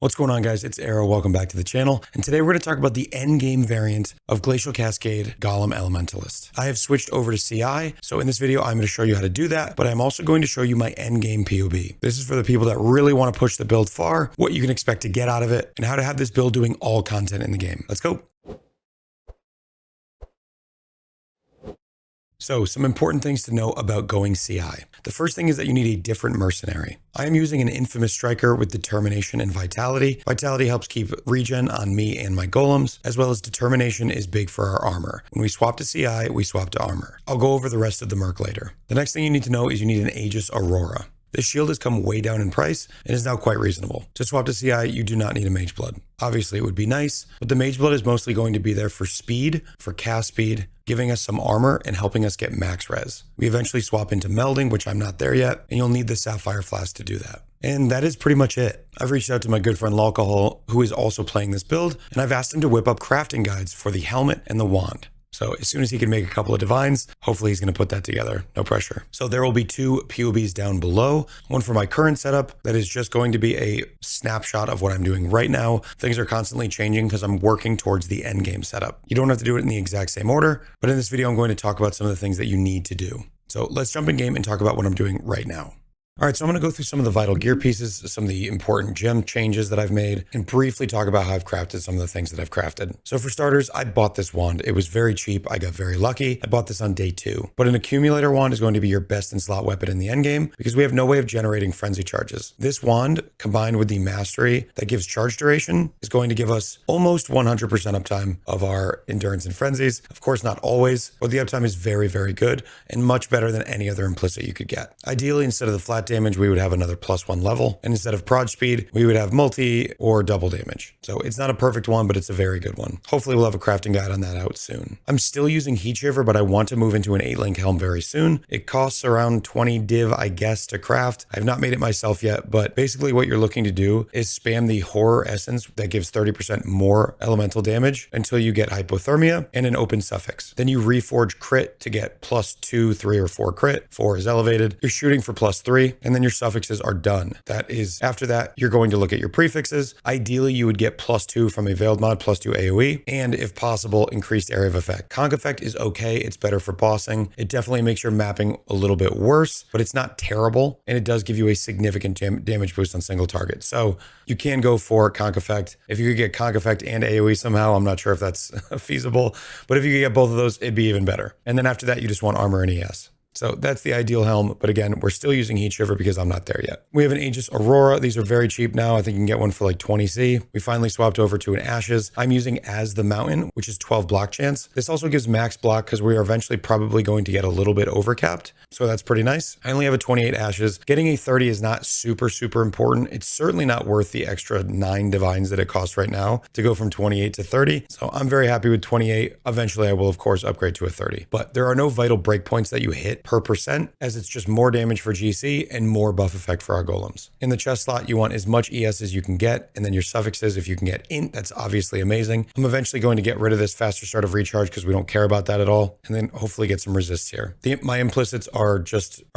What's going on, guys? It's Arrow. Welcome back to the channel. And today we're going to talk about the endgame variant of Glacial Cascade Golem Elementalist. I have switched over to CI, so in this video I'm going to show you how to do that, but I'm also going to show you my endgame PoB. This is for the people that really want to push the build far, what you can expect to get out of it, and how to have this build doing all content in the game. Let's go. So some important things to know about going CI. The first thing is that you need a different mercenary. I am using an infamous striker with determination and vitality. Vitality helps keep regen on me and my golems, as well as determination is big for our armor. When we swap to CI, we swap to armor. I'll go over the rest of the merc later. The next thing you need to know is you need an Aegis Aurora. This shield has come way down in price and is now quite reasonable. To swap to CI, you do not need a Mage Blood. Obviously, it would be nice, but the Mage Blood is mostly going to be there for speed, for cast speed, giving us some armor and helping us get max res. We eventually swap into Melding, which I'm not there yet, and you'll need the Sapphire Flask to do that. And that is pretty much it. I've reached out to my good friend Lalcohol, who is also playing this build, and I've asked him to whip up crafting guides for the helmet and the wand. So as soon as he can make a couple of divines, hopefully he's going to put that together. No pressure. So there will be two PoBs down below. One for my current setup that is just going to be a snapshot of what I'm doing right now. Things are constantly changing because I'm working towards the end game setup. You don't have to do it in the exact same order, but in this video, I'm going to talk about some of the things that you need to do. So let's jump in game and talk about what I'm doing right now. All right, so I'm going to go through some of the vital gear pieces, some of the important gem changes that I've made, and briefly talk about how I've crafted some of the things that I've crafted. So for starters, I bought this wand. It was very cheap. I got very lucky. I bought this on day 2. But an accumulator wand is going to be your best in slot weapon in the endgame because we have no way of generating frenzy charges. This wand, combined with the mastery that gives charge duration, is going to give us almost 100% uptime of our endurance and frenzies. Of course, not always, but the uptime is very, very good and much better than any other implicit you could get. Ideally, instead of the flat damage, we would have another +1 level. And instead of prod speed, we would have multi or double damage. So it's not a perfect one, but it's a very good one. Hopefully we'll have a crafting guide on that out soon. I'm still using Heat Shiver, but I want to move into an 8-link helm very soon. It costs around 20 div, I guess, to craft. I've not made it myself yet, but basically what you're looking to do is spam the Horror Essence that gives 30% more elemental damage until you get Hypothermia and an open suffix. Then you reforge crit to get +2, 3, or 4 crit. 4 is elevated. You're shooting for +3, and then your suffixes are done. That is, after that, you're going to look at your prefixes. Ideally, you would get +2 from a veiled mod, +2 AoE, and if possible, increased area of effect. Conk effect is okay. It's better for bossing. It definitely makes your mapping a little bit worse, but it's not terrible, and it does give you a significant damage boost on single target. So you can go for conk effect. If you could get conk effect and AoE somehow, I'm not sure if that's feasible, but if you could get both of those, it'd be even better. And then after that, you just want armor and ES. So that's the ideal helm, but again, we're still using Heat Shiver because I'm not there yet. We have an Aegis Aurora. These are very cheap now. I think you can get one for like 20C. We finally swapped over to an Ashes. I'm using As the Mountain, which is 12 block chance. This also gives max block because we are eventually probably going to get a little bit overcapped. So that's pretty nice. I only have a 28 Ashes. Getting a 30 is not super important. It's certainly not worth the extra 9 divines that it costs right now to go from 28 to 30. So I'm very happy with 28. Eventually I will of course upgrade to a 30, but there are no vital breakpoints that you hit per percent, as it's just more damage for GC and more buff effect for our golems. In the chest slot, you want as much ES as you can get, and then your suffixes, if you can get int, that's obviously amazing. I'm eventually going to get rid of this faster start of recharge because we don't care about that at all, and then hopefully get some resists here. My implicits are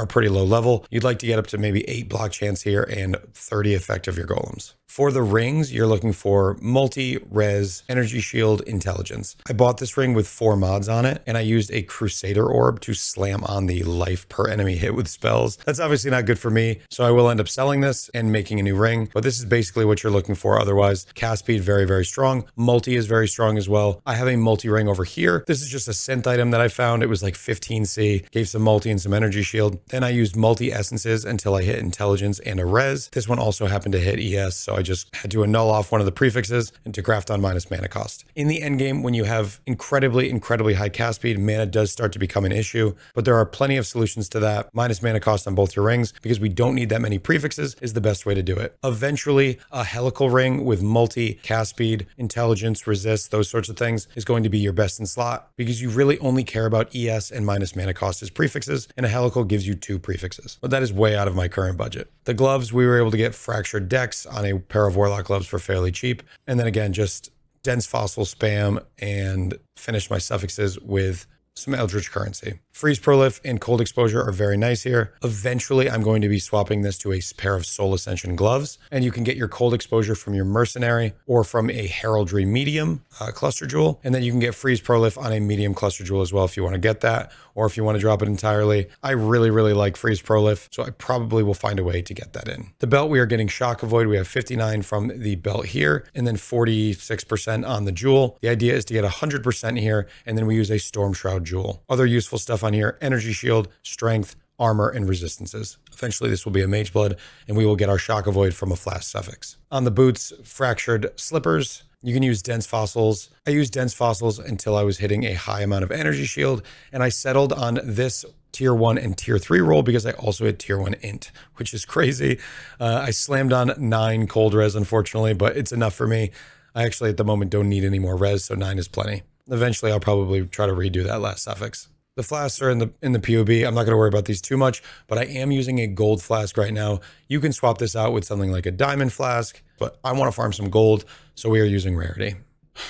pretty low level. You'd like to get up to maybe 8 block chance here and 30 effect of your golems. For the rings, you're looking for multi-res, energy shield, intelligence. I bought this ring with 4 mods on it, and I used a Crusader orb to slam on the life per enemy hit with spells. That's obviously not good for me, so I will end up selling this and making a new ring, but this is basically what you're looking for otherwise. Cast speed, very, very strong. Multi is very strong as well. I have a multi-ring over here. This is just a synth item that I found. It was like 15C, gave some multi and some energy shield. Then I used multi-essences until I hit intelligence and a res. This one also happened to hit ES, so I just had to annul off one of the prefixes and to craft on minus mana cost. In the end game, when you have incredibly high cast speed, mana does start to become an issue, but there are plenty of solutions to that. Minus mana cost on both your rings, because we don't need that many prefixes, is the best way to do it. Eventually, a helical ring with multi cast speed, intelligence, resist, those sorts of things is going to be your best in slot, because you really only care about ES and minus mana cost as prefixes, and a helical gives you 2 prefixes. But that is way out of my current budget. The gloves, we were able to get fractured decks on a pair of Warlock gloves for fairly cheap. And then again, just dense fossil spam and finished my suffixes with some Eldritch Currency. Freeze Prolif and Cold Exposure are very nice here. Eventually, I'm going to be swapping this to a pair of Soul Ascension gloves, and you can get your Cold Exposure from your Mercenary or from a Heraldry Medium Cluster Jewel, and then you can get Freeze Prolif on a Medium Cluster Jewel as well if you want to get that, or if you want to drop it entirely. I really, really like Freeze Prolif, so I probably will find a way to get that in. The belt, we are getting Shock Avoid. We have 59 from the belt here, and then 46% on the jewel. The idea is to get 100% here, and then we use a Storm Shroud Jewel. Other useful stuff on here: Energy Shield, Strength, Armor, and Resistances. Eventually this will be a Mage Blood, and we will get our Shock Avoid from a Flash Suffix. On the boots, Fractured Slippers. You can use Dense Fossils. I used Dense Fossils until I was hitting a high amount of Energy Shield, and I settled on this Tier 1 and Tier 3 roll because I also hit Tier 1 Int, which is crazy. I slammed on 9 cold res, unfortunately, but it's enough for me. I actually, at the moment, don't need any more res, so 9 is plenty. Eventually, I'll probably try to redo that last suffix. The flasks are in the PoB. I'm not going to worry about these too much, but I am using a gold flask right now. You can swap this out with something like a diamond flask, but I want to farm some gold, so we are using rarity.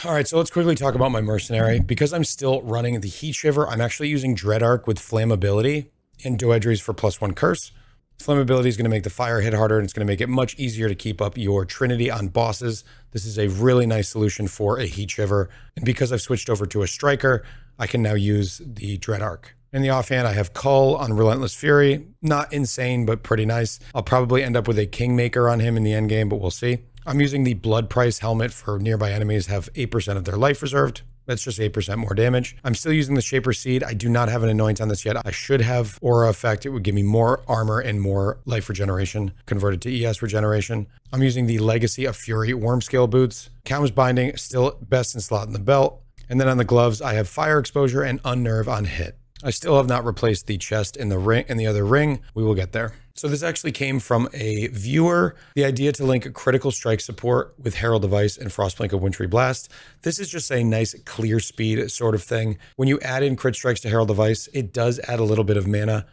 All right, so let's quickly talk about my Mercenary. Because I'm still running the Heat Shiver, I'm actually using Dread Arc with Flammability and Doedries for +1 Curse. Flammability is going to make the fire hit harder, and it's going to make it much easier to keep up your Trinity on bosses. This is a really nice solution for a Heat Shiver. And because I've switched over to a Striker, I can now use the Dread Arc. In the offhand, I have Cull on Relentless Fury. Not insane, but pretty nice. I'll probably end up with a Kingmaker on him in the endgame, but we'll see. I'm using the Blood Price helmet for nearby enemies have 8% of their life reserved. That's just 8% more damage. I'm still using the Shaper Seed. I do not have an Anoint on this yet. I should have Aura Effect. It would give me more armor and more life regeneration converted to ES regeneration. I'm using the Legacy of Fury Wormscale boots. Calm's Binding, still best in slot in the belt. And then on the gloves, I have Fire Exposure and Unnerve on hit. I still have not replaced the chest in the ring, in the other ring. We will get there. So this actually came from a viewer. The idea to link critical strike support with Herald of Ice and Frostblink of Wintry Blast. This is just a nice clear speed sort of thing. When you add in crit strikes to Herald of Ice, it does add a little bit of mana.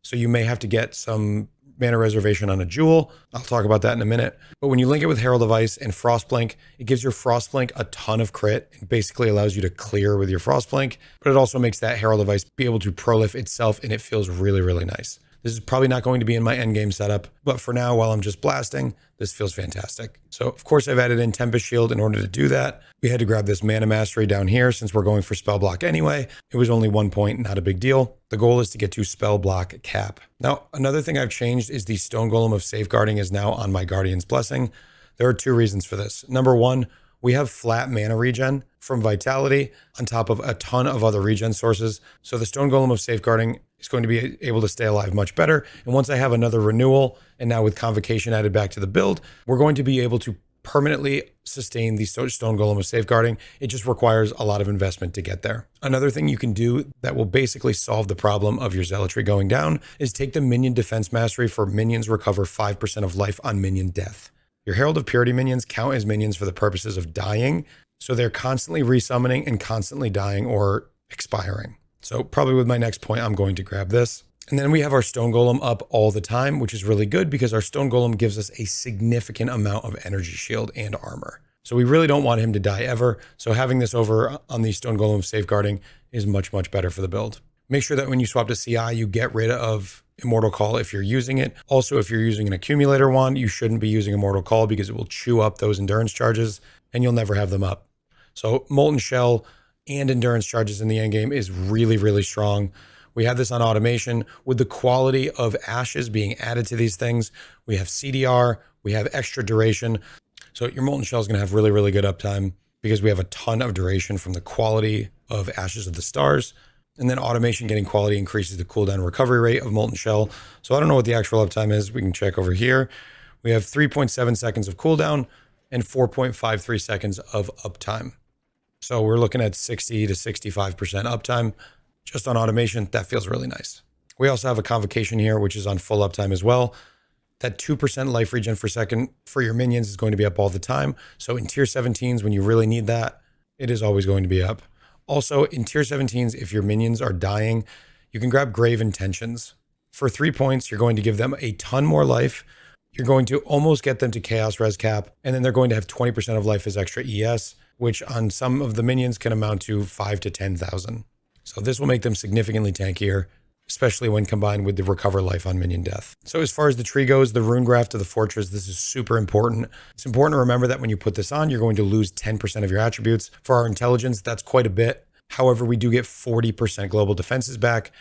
So you may have to get some mana reservation on a jewel. I'll talk about that in a minute. But when you link it with Herald of Ice and Frostblink, it gives your Frostblink a ton of crit. It basically allows you to clear with your Frostblink, but it also makes that Herald of Ice be able to prolif itself, and it feels really, really nice. This is probably not going to be in my endgame setup, but for now, while I'm just blasting, this feels fantastic. So of course I've added in Tempest Shield in order to do that. We had to grab this Mana Mastery down here since we're going for Spell Block anyway. It was only 1 point, not a big deal. The goal is to get to Spell Block Cap. Now, another thing I've changed is the Stone Golem of Safeguarding is now on my Guardian's Blessing. There are 2 reasons for this. Number 1, we have flat mana regen from Vitality on top of a ton of other regen sources. So the Stone Golem of Safeguarding is going to be able to stay alive much better. And once I have another renewal, and now with Convocation added back to the build, we're going to be able to permanently sustain the Stone Golem of Safeguarding. It just requires a lot of investment to get there. Another thing you can do that will basically solve the problem of your Zealotry going down is take the Minion Defense Mastery for minions recover 5% of life on minion death. Your Herald of Purity minions count as minions for the purposes of dying, so they're constantly resummoning and constantly dying or expiring. So probably with my next point, I'm going to grab this. And then we have our Stone Golem up all the time, which is really good because our Stone Golem gives us a significant amount of energy shield and armor. So we really don't want him to die ever. So having this over on the Stone Golem Safeguarding is much, much better for the build. Make sure that when you swap to CI, you get rid of Immortal Call if you're using it. Also, if you're using an accumulator wand, you shouldn't be using Immortal Call because it will chew up those endurance charges and you'll never have them up. So Molten Shell and endurance charges in the endgame is really, really strong. We have this on automation with the quality of ashes being added to these things. We have CDR, we have extra duration. So your Molten Shell is going to have really, really good uptime because we have a ton of duration from the quality of Ashes of the Stars. And then automation getting quality increases the cooldown recovery rate of Molten Shell. So I don't know what the actual uptime is. We can check over here. We have 3.7 seconds of cooldown and 4.53 seconds of uptime. So we're looking at 60 to 65% uptime just on automation. That feels really nice. We also have a Convocation here, which is on full uptime as well. That 2% life regen per second for your minions is going to be up all the time. So in tier 17s, when you really need that, it is always going to be up. Also in tier 17s, if your minions are dying, you can grab Grave Intentions. For 3 points, you're going to give them a ton more life. You're going to almost get them to Chaos Res Cap, and then they're going to have 20% of life as extra ES, which on some of the minions can amount to 5,000 to 10,000. So this will make them significantly tankier, especially when combined with the recover life on minion death. So as far as the tree goes, the rune graph to the fortress, this is super important. It's important to remember that when you put this on, you're going to lose 10% of your attributes. For our intelligence, that's quite a bit. However, we do get 40% global defenses back,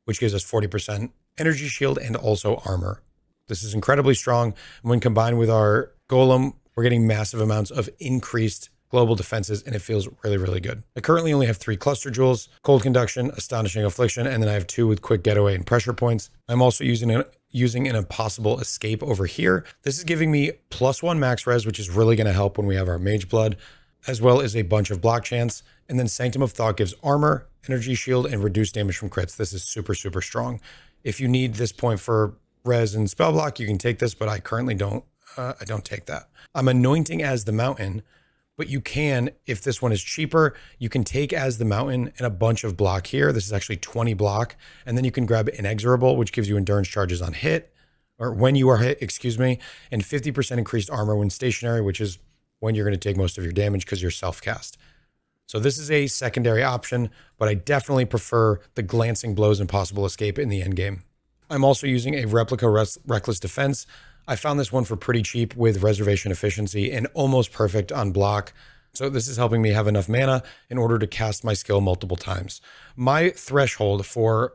which gives us 40% energy shield and also armor. This is incredibly strong. And when combined with our golem, we're getting massive amounts of increased global defenses, and it feels really, really good. I currently only have 3 cluster jewels, cold conduction, astonishing affliction, and then I have 2 with quick getaway and pressure points. I'm also using an impossible escape over here. This is giving me +1 max res, which is really going to help when we have our mage blood, as well as a bunch of block chance. And then Sanctum of Thought gives armor, energy shield, and reduced damage from crits. This is super, super strong. If you need this point for res and spell block, you can take this, but I currently don't. I don't take that. I'm anointing as the mountain, but you can, if this one is cheaper, you can take as the mountain and a bunch of block here. This is actually 20 block. And then you can grab inexorable, which gives you endurance charges on hit, or when you are hit, excuse me, and 50% increased armor when stationary, which is when you're going to take most of your damage because you're self-cast. So this is a secondary option, but I definitely prefer the glancing blows and possible escape in the end game. I'm also using a replica reckless defense. I found this one for pretty cheap with reservation efficiency and almost perfect on block. So this is helping me have enough mana in order to cast my skill multiple times. My threshold for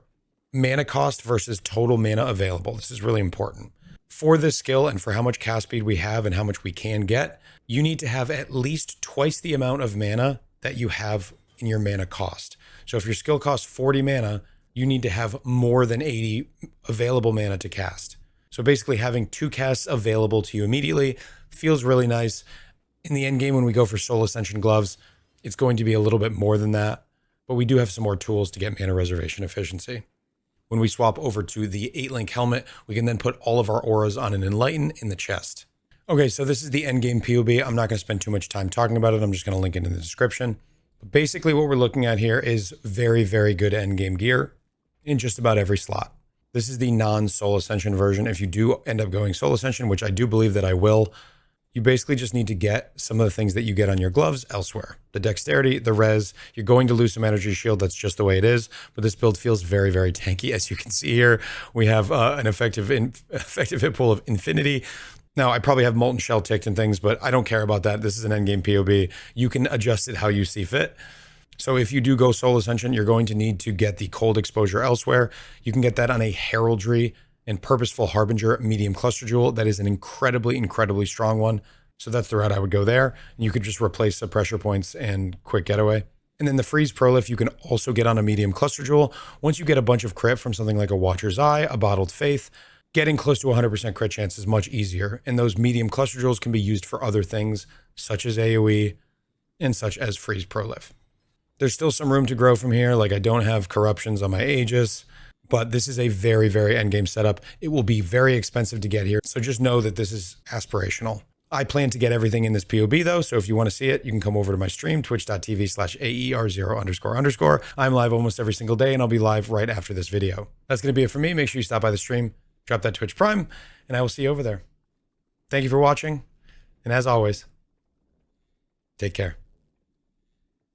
mana cost versus total mana available, this is really important. For this skill and for how much cast speed we have and how much we can get, you need to have at least twice the amount of mana that you have in your mana cost. So if your skill costs 40 mana, you need to have more than 80 available mana to cast. So basically having 2 casts available to you immediately feels really nice. In the end game, when we go for Soul Ascension gloves, it's going to be a little bit more than that, but we do have some more tools to get mana reservation efficiency. When we swap over to the 8-link helmet, we can then put all of our auras on an Enlighten in the chest. Okay, so this is the Endgame PoB. I'm not going to spend too much time talking about it. I'm just going to link it in the description. But basically what we're looking at here is very, very good endgame gear in just about every slot. This is the non-Soul Ascension version. If you do end up going Soul Ascension, which I do believe that I will, you basically just need to get some of the things that you get on your gloves elsewhere. The dexterity, the res, you're going to lose some energy shield. That's just the way it is. But this build feels very, very tanky. As you can see here, we have an effective hit pool of infinity. Now, I probably have Molten Shell ticked and things, but I don't care about that. This is an endgame PoB. You can adjust it how you see fit. So if you do go Soul Ascension, you're going to need to get the cold exposure elsewhere. You can get that on a Heraldry and Purposeful Harbinger medium cluster jewel. That is an incredibly, incredibly strong one. So that's the route I would go there. And you could just replace the pressure points and quick getaway. And then the Freeze Prolif you can also get on a medium cluster jewel. Once you get a bunch of crit from something like a Watcher's Eye, a Bottled Faith, getting close to 100% crit chance is much easier. And those medium cluster jewels can be used for other things, such as AoE and such as Freeze Prolif. There's still some room to grow from here. Like I don't have corruptions on my Aegis, but this is a very, very endgame setup. It will be very expensive to get here. So just know that this is aspirational. I plan to get everything in this PoB though. So if you want to see it, you can come over to my stream, twitch.tv/AER0__. I'm live almost every single day and I'll be live right after this video. That's going to be it for me. Make sure you stop by the stream, drop that Twitch Prime, and I will see you over there. Thank you for watching. And as always, take care.